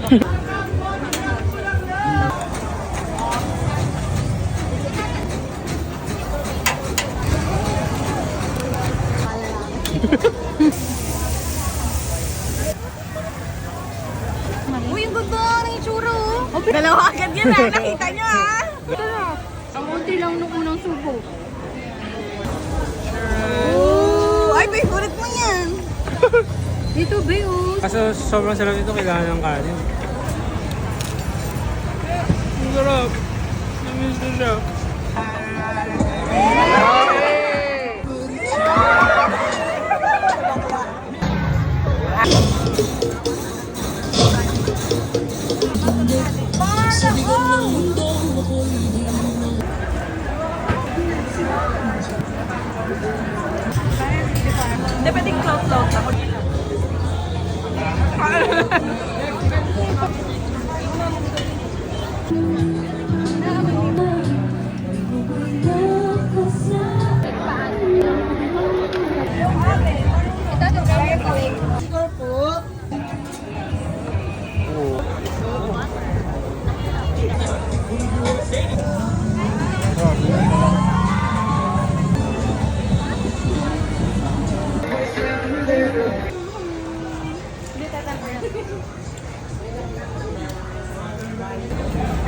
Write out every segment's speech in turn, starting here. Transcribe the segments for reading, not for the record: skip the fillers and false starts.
Uy, ang ganda ng itsura oh. Dalawa agad yan ha. Nakita nyo ha. Ang unti lang nung unang subo. Oh, ay, favorite mo yan. Dito, Beos. Kaso sobrang sarap nito, kailangan ng kanin. Ang sarap. Namiss na siya. Hindi pwedeng cloud ako.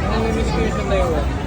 Namimiss ko yung sa Taiwan.